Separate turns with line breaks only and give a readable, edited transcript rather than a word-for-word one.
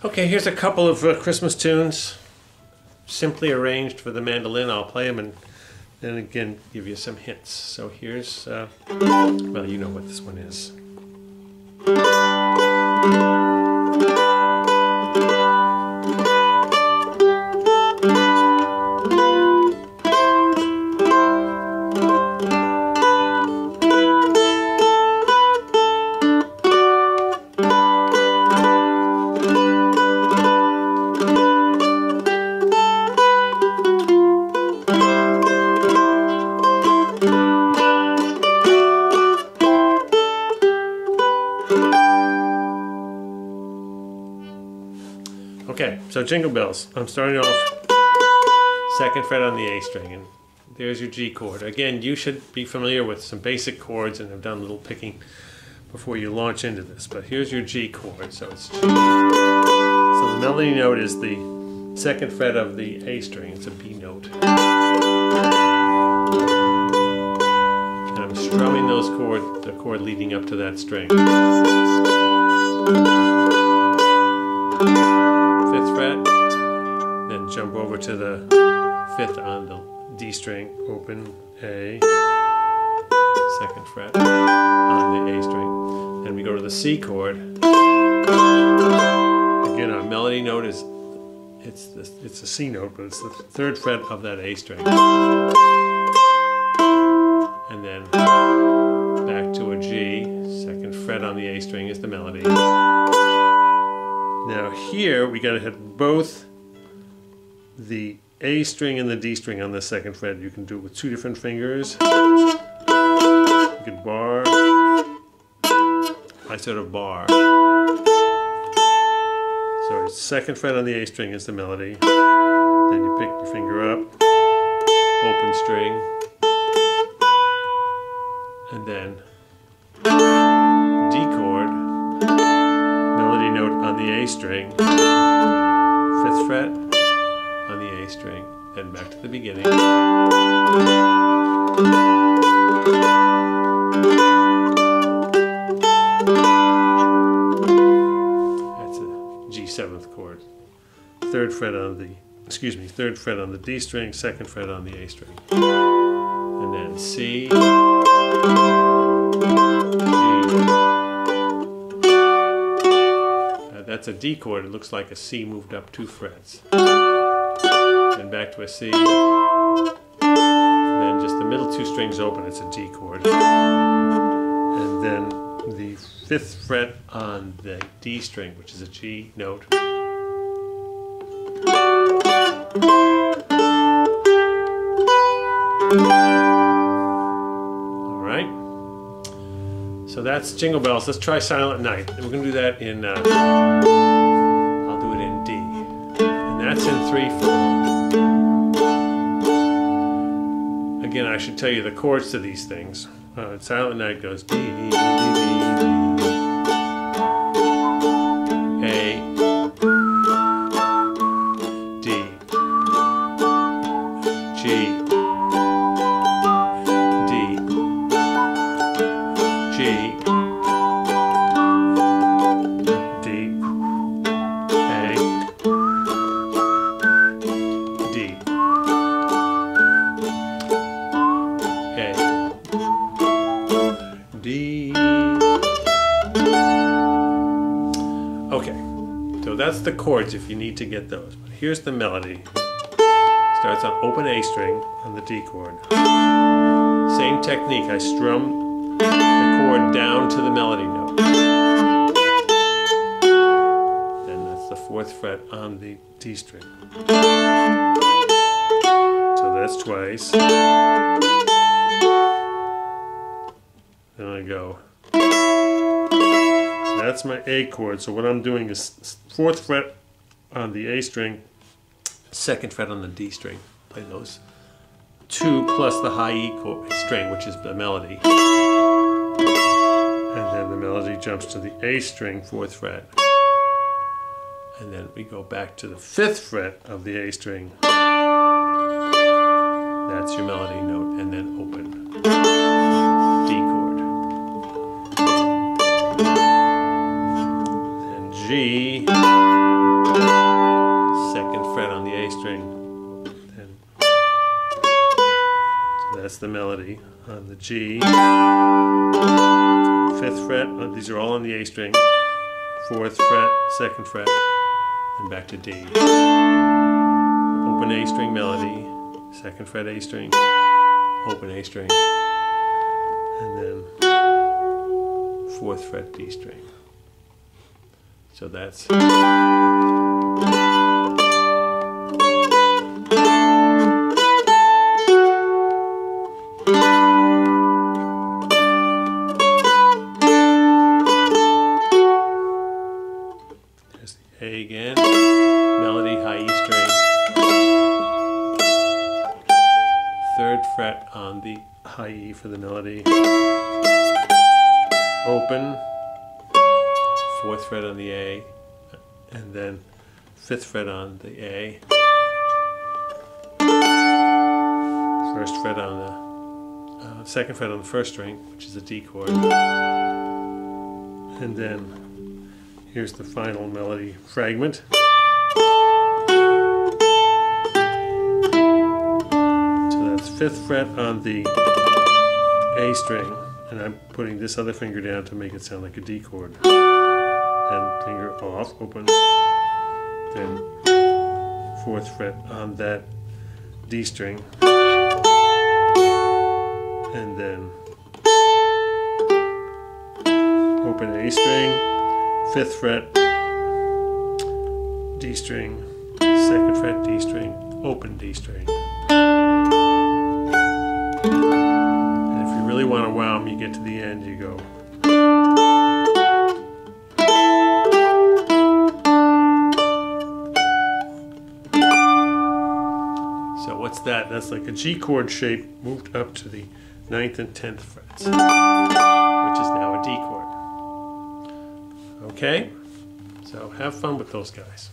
Okay, here's a couple of Christmas tunes, simply arranged for the mandolin. I'll play them and then again give you some hints. So here's, well, you know what this one is. Okay, so Jingle Bells. I'm starting off 2nd fret on the A string, and there's your G chord. Again, you should be familiar with some basic chords and have done a little picking before you launch into this. But here's your G chord, so it's G. So the melody note is the 2nd fret of the A string. It's a B note. And I'm strumming those chords, the chord leading up to that string. 5th fret, then jump over to the 5th on the D string, open A, 2nd fret on the A string. Then we go to the C chord. Again, our melody note is, it's a C note, but it's the 3rd fret of that A string. And then back to a G, 2nd fret on the A string is the melody. Now here we got to hit both the A string and the D string on the 2nd fret. You can do it with 2 different fingers. You can bar. I sort of bar. So it's 2nd fret on the A string is the melody. Then you pick your finger up, open string, and then D chord. Melody note on the A string, 5th fret on the A string, then back to the beginning. That's a G7th chord. 3rd fret on the, 3rd fret on the D string, 2nd fret on the A string. And then C, G. That's a D chord. It looks like a C moved up 2 frets. Then back to a C. Then just the middle 2 strings open. It's a D chord. And then the 5th fret on the D string, which is a G note. All right. So that's Jingle Bells. Let's try Silent Night. And we're going to do that in, I'll do it in D. And that's in 3/4. Again, I should tell you the chords to these things. Silent Night goes D, D, D, D, D, A, D, G, D, G, D, A, D, A, D. Okay, so that's the chords if you need to get those. But here's the melody. Starts on open A string on the D chord. Same technique, I strum the chord down to the melody note. Then that's the 4th fret on the D string. So that's twice. Then I go. That's my A chord. So what I'm doing is 4th fret on the A string, 2nd fret on the D string. Play those 2 plus the high E chord string, which is the melody. And then the melody jumps to the A string, 4th fret. And then we go back to the 5th fret of the A string. That's your melody note, and then open. D chord. Then G. fret on the A string. Then, so that's the melody. On the G, 5th fret, these are all on the A string, 4th fret, 2nd fret, and back to D. Open A string melody, 2nd fret A string, open A string, and then 4th fret D string. So that's there's the A again, melody, high E string, 3rd fret on the high E for the melody, open, 4th fret on the A, and then 5th fret on the A, 1st fret on the 2nd fret on the 1st string, which is a D chord, and then here's the final melody fragment. So that's 5th fret on the A string, and I'm putting this other finger down to make it sound like a D chord. Then finger off, open, then 4th fret on that D string, and then open A string, 5th fret, D string, 2nd fret D string, open D string. And if you really want to wow them, you get to the end, you go. So what's that? That's like a G chord shape moved up to the 9th and 10th frets, which is now a D chord. Okay? So have fun with those guys.